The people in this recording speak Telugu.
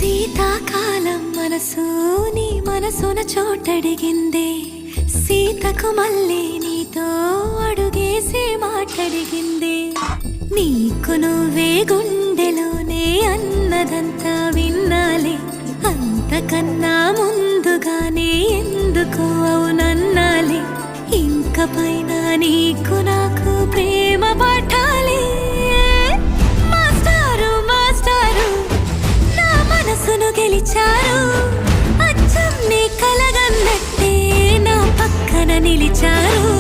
శీతాకాలం మనసు నీ మనసున చోటడిగిందే, సీతకు మళ్ళీ నీతో అడుగేసి మాటడిగిందే. నీకు నువ్వే గుండెలోనే అన్నదంతా విన్నాలే, అంతకన్నా ముందుగానే ఎందుకు అవునన్నాలే. ఇంక పైన నీకు నాకు ప్రేమ పాఠాలే. మాస్టారు మాస్టారు నా మనసును గెలిచారు, అచ్చం నీ కలగన్నట్టే నా పక్కన నిలిచారు.